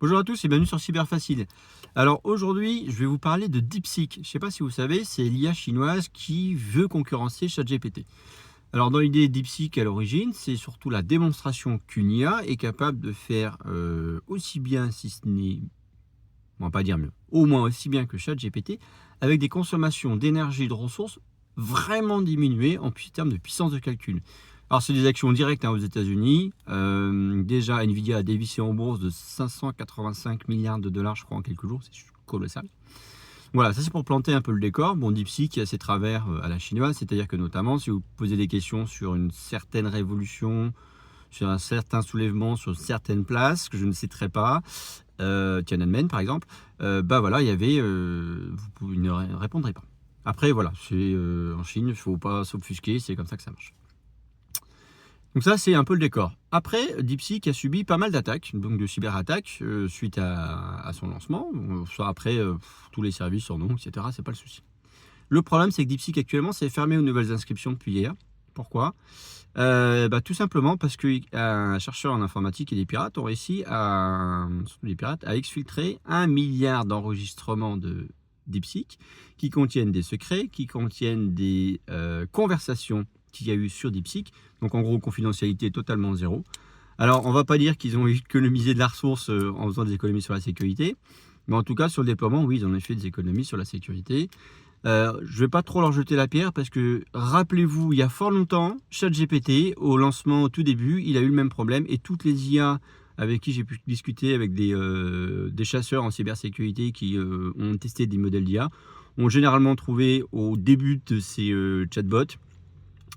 Bonjour à tous et bienvenue sur Cyberfacile. Alors aujourd'hui, je vais vous parler de DeepSeek. Je ne sais pas si vous savez, c'est l'IA chinoise qui veut concurrencer ChatGPT. Alors dans l'idée DeepSeek à l'origine, c'est surtout la démonstration qu'une IA est capable de faire aussi bien, si ce n'est, on va pas dire mieux, au moins aussi bien que ChatGPT, avec des consommations d'énergie et de ressources vraiment diminuées en termes de puissance de calcul. Alors, c'est des actions directes aux États-Unis. Déjà, Nvidia a dévissé en bourse de 585 milliards de dollars, je crois, en quelques jours. C'est colossal. Voilà, ça c'est pour planter un peu le décor. Bon, DeepSeek a ses travers à la chinoise, c'est-à-dire que notamment, si vous posez des questions sur une certaine révolution, sur un certain soulèvement, sur certaines places, que je ne citerai pas, Tiananmen par exemple, bah voilà, il y avait, vous ne répondrez pas. Après, voilà, c'est en Chine, il ne faut pas s'offusquer, c'est comme ça que ça marche. Donc ça, c'est un peu le décor. Après, DeepSeek a subi pas mal d'attaques, donc de cyberattaques, suite à son lancement. Ça, après, tous les services en ont, etc. C'est pas le souci. Le problème, c'est que DeepSeek actuellement, c'est fermé aux nouvelles inscriptions depuis hier. Pourquoi? Tout simplement parce qu'un chercheur en informatique et des pirates ont réussi surtout les pirates, à exfiltrer 1 milliard d'enregistrements de DeepSeek qui contiennent des secrets, qui contiennent des conversations qu'il y a eu sur DeepSeek. Donc en gros, confidentialité totalement zéro. Alors, on va pas dire qu'ils ont économisé de la ressource en faisant des économies sur la sécurité, mais en tout cas, sur le déploiement, oui, ils ont fait des économies sur la sécurité. Je ne vais pas trop leur jeter la pierre parce que, rappelez-vous, il y a fort longtemps, ChatGPT, au lancement, au tout début, il a eu le même problème et toutes les IA avec qui j'ai pu discuter avec des chasseurs en cybersécurité qui ont testé des modèles d'IA ont généralement trouvé au début de ces chatbots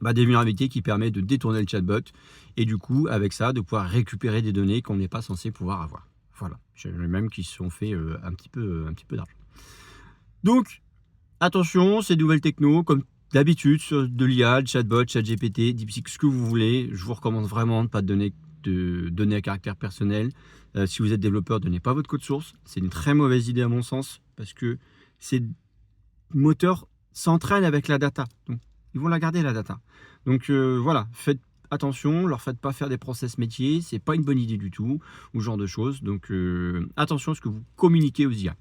des vulnérabilités qui permettent de détourner le chatbot et du coup, avec ça, de pouvoir récupérer des données qu'on n'est pas censé pouvoir avoir. Voilà, j'ai même qui se sont fait un petit peu d'argent. Donc, attention, ces nouvelles techno, comme d'habitude, sur de l'IA, de chatbot, ChatGPT, DeepSeek, ce que vous voulez, je vous recommande vraiment de ne pas donner de données à caractère personnel. Si vous êtes développeur, donnez pas votre code source. C'est une très mauvaise idée à mon sens, parce que ces moteurs s'entraînent avec la data. Donc, ils vont la garder, la data. Donc voilà, faites attention, leur faites pas faire des process métiers, c'est pas une bonne idée du tout, ou ce genre de choses. Donc attention à ce que vous communiquez aux IA.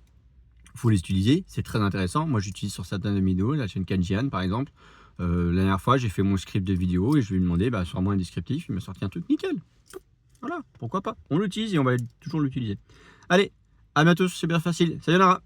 Il faut les utiliser, c'est très intéressant. Moi, j'utilise sur certaines de mes vidéos, la chaîne Kanjian par exemple. La dernière fois, j'ai fait mon script de vidéo et je lui ai demandé, sors-moi un descriptif, il m'a sorti un truc nickel. Voilà, pourquoi pas. On l'utilise et on va toujours l'utiliser. Allez, à bientôt, c'est bien facile. Sayonara.